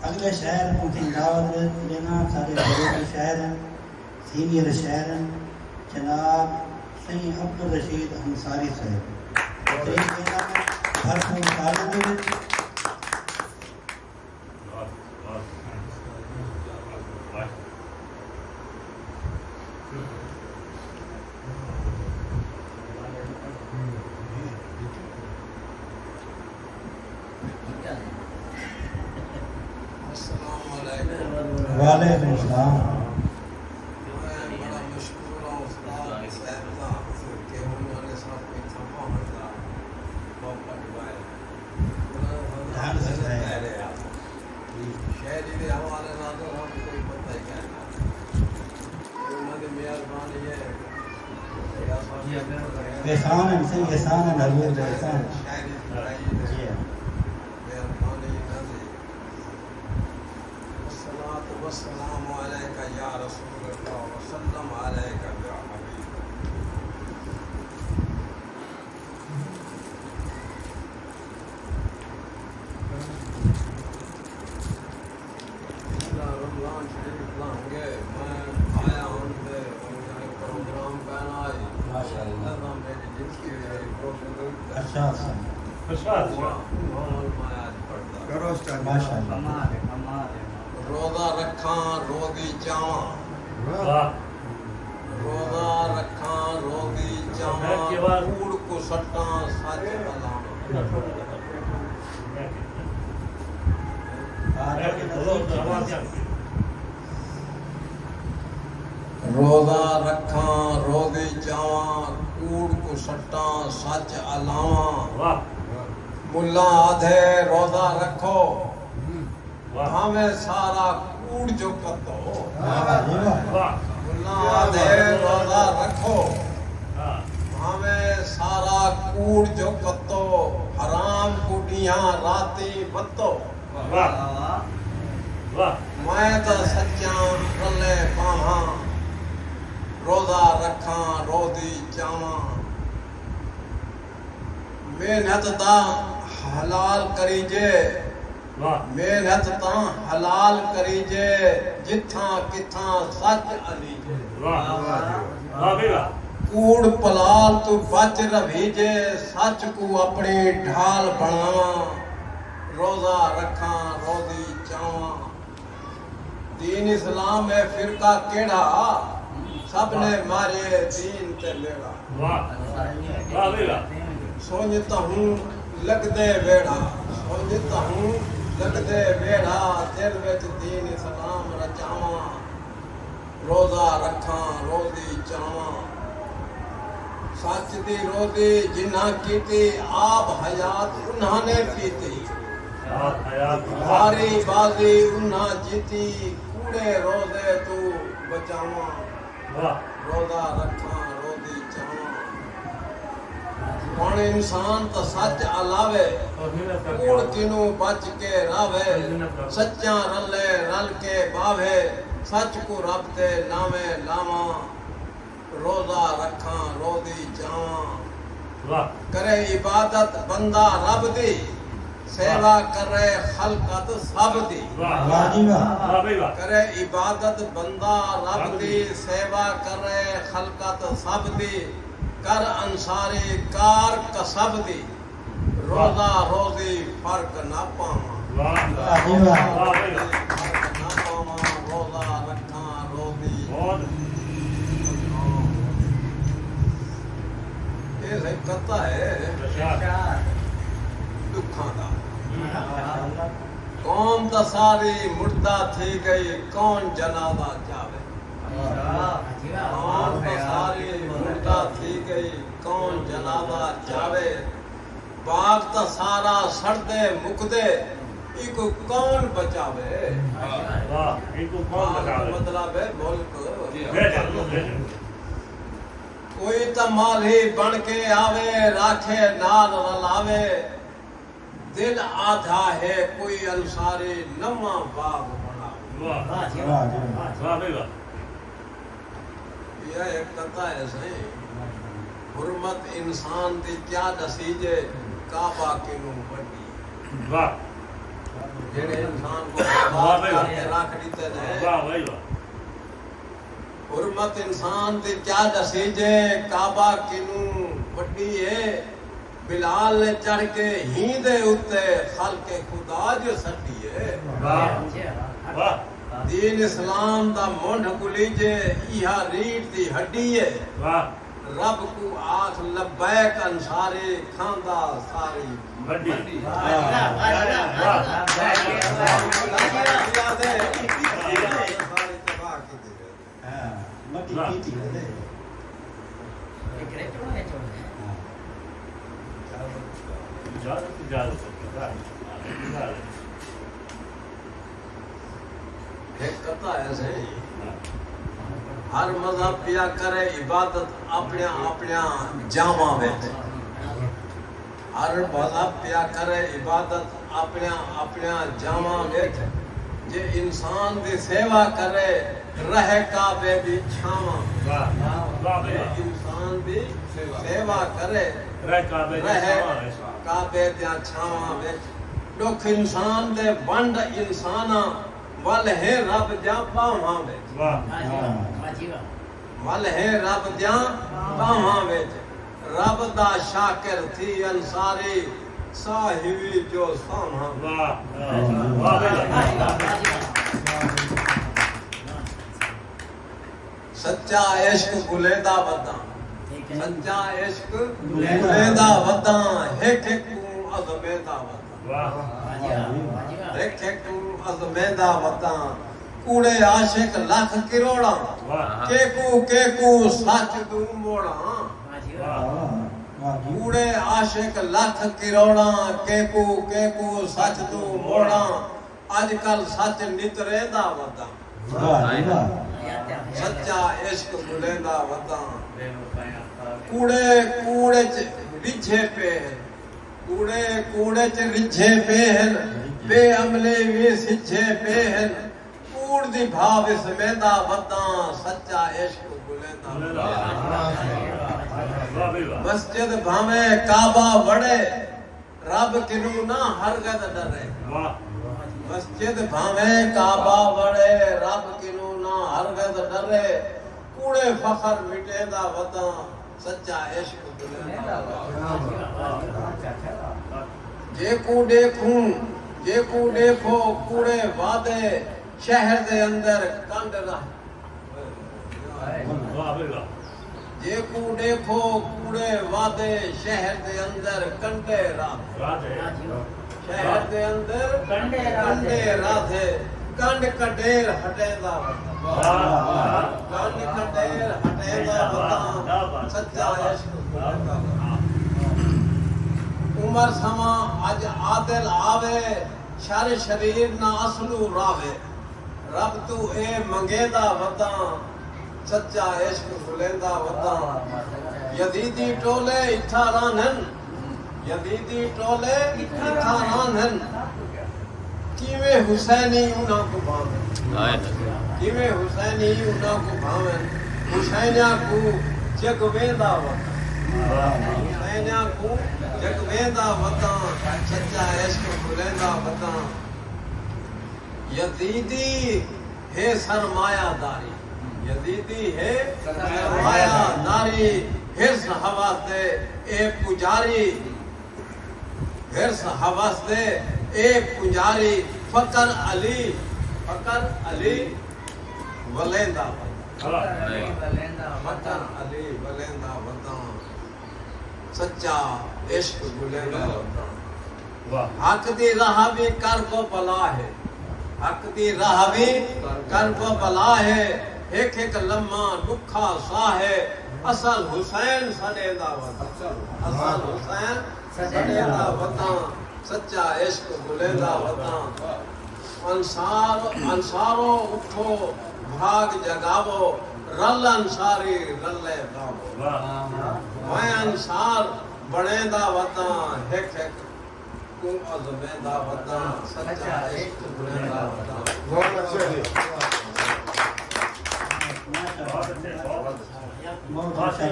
अगले शहर मुझे दावत देना सारे बड़े शहर हैं सीनियर शहर हैं जनाब सही अब्दुल रशीद अंसारी साहब भरपूर तालीम वालेकुम सलाम एहसान है सही एहसान है हजूर का एहसान जी वस्सलाम अलैका या रसूल अल्लाह वसल्लम अलैका या हबीब रमजान शरीफ लाऊंगे मैं आया हूं ते प्रोग्राम करना है माशाअल्लाह मेरी जिंदगी अच्छा अच्छा मैं आज पढ़ता करो स्टार्ट माशाअल्लाह रोजा रखा रोदी चावा रोजा रखा रोदी चावा कूड़ को सट्टा सच रोजा रखा रोदी चावा कूड़ को सट्टा सच अलावा मुल्ला आधे रोजा रखो हमें सारा कूड़ जो कतो मुल्ला आधे रोजा रखो हमें सारा कूड़ जो कतो हराम कुड़ियां राती बतो मैं तो सच्चा रले पाहा रोजा रखा रोदी चावा मेहनत दा हलाल करीजे मेहनत ता हलाल करीजे जिथा किथा सच अलीजे कूड़ पलाल तू बच रवीजे सच को अपनी ढाल बनावा रोजा रखा रोदी चावा दीन इस्लाम है फिरका केड़ा सबने मारे दीन ते लेड़ा सोचता हूँ लगदे वेड़ा सोचता हूँ लगदे वेड़ा दिल विच दीन इस्लाम रचावा रोजा रखा रोदी चावा सच दी रोदी जिन्ना कीती आप हयात उन्हाने पीती हारी बाजी उन्हा जीती कूड़े रोजे तू बचावा रोजा रखा रोदी चावा हुण इंसान तो सच अलावे कूड़ किनू बच के रावे सच्चा रले रल के बावे सच को रब ते लावे लावा रोजा रखा रोदी चावा करे इबादत बंदा रब दी सेवा करे खलकत सब दी करे इबादत बंदा रब दी सेवा करे खलकत सब दी कर अंसारी कार कसब दी रोजा रोजी फर्क ना पावा रोजा रखा रोजी ये कथा है दुखा का कौम तो सारी मुर्दा थी गई कौन जनाजा जावे कौम तो सारी मुर्दा थी गई कौन जनाजा जावे बाग तो सारा सड़दे मुकदे इको कौन बचावे मतलब है मुल्क कोई तो माली बन के आवे राखे नाल रलावे दिल आधा है कोई अंसारी नवा बाग बनावे यह एक कथा है सही हुर्मत इंसान दी क्या दसीजे काबा किनू बड़ी वाह जेड़े इंसान को वाह भाई वाह। करके रख दीते ने वाह भाई वाह हुरमत इंसान दी क्या दसी जे काबा किनू वड्डी है बिलाल ने चढ़ के ही दे उत्ते खल के खुदा जो सटी है वाह वाह दीन इस्लाम दा मुंड कुलीजे इहा रीढ़ दी हड्डी है वाह रब को आख लबैक अंसारे खांदा सारी बड्डी हाँ मट्टी पीती है ले एक कथा ऐसे हर मजहब पिया करे इबादत अपने अपने जामा विच हर मजहब पिया करे इबादत अपने अपने जामा विच जे इंसान दी सेवा करे रहे काबे दी छावा इंसान दी सेवा करे रहे काबे दी छावा विच दुख इंसान दे वंड इंसाना वल है रब जा पावां विच वल है रब जा पावां विच रब दा शाकिर थी अंसारी साहिबी जो सामा सच्चा इश्क गुलेदा वदा सच्चा इश्क गुलेदा वदा हिक हिक अज़मेदा वदा हिक हिक अज़मेदा वदा कूड़े आशिक लख किरोड़ा केकू सच तू मोड़ा कूड़े आशिक लख किरोड़ा केकू सच तू मोड़ा अजकल सच नितरेदा वदा सच्चा इश्क गुलेदा वदा कूड़े च रिझे पे कूड़े च रिझे पेहन बेअमले भी सिझे पेहन कूड़ दी भाव इसमेदा वदा सच्चा इश्क गुलेदा मस्जिद भावे काबा वड़े रब किनू ना हरगद डरे मस्जिद भावे काबा वड़े रब किनू ना हरगद डरे कूड़े फखर मिटेदा वदा सच्चा इश्क गुलेदा जेकू देखो कूड़े वादे शहर दे अंदर कंड रह जेकू देखो कूड़े वादे शहर दे अंदर कंडे रात शहर दे अंदर कंडे राधे कंड कडेर हटेदा कंड कडेर हटेदा वदा सच्चा इश्क गुलेदा उमर समा अज आदिल आवे शर शरीर ना असलू रावे रब तू ए मंगेदा वदा सच्चा इश्क गुलेदा वदा यदीदी टोले इथा रानन यदीदी टोले इथा रानन किवे हुसैनी उना को भावे किवे हुसैनी उना को भावे हुसैना को जगवेदा वदा हुसैना को जगवेदा वदा सच्चा इश्क गुलेदा वदा यदीदी है सरमायादारी यदीदी है सरमायादारी हिर्स हवास दे ए पुजारी हिर्स हवास दे ए पुजारी फकर अली वलेंदा फकर अली वलेंदा वदा सच्चा इश्क गुलेदा वदा हक दी राह भी कर को भला है हक दी राह भी कर को भला है एक एक लम्हा दुखा सा है असल हुसैन सडेदा वदा असल हुसैन सडेदा वदा सच्चा इश्क गुलेदा वदा अंसारो उठो भाग जगावो रल अंसारी रले गावो मैं अंसार बनेदा वदा हिक हिक को अज़मेदा वदा सच्चा इश्क गुलेदा वदा बहुत अच्छा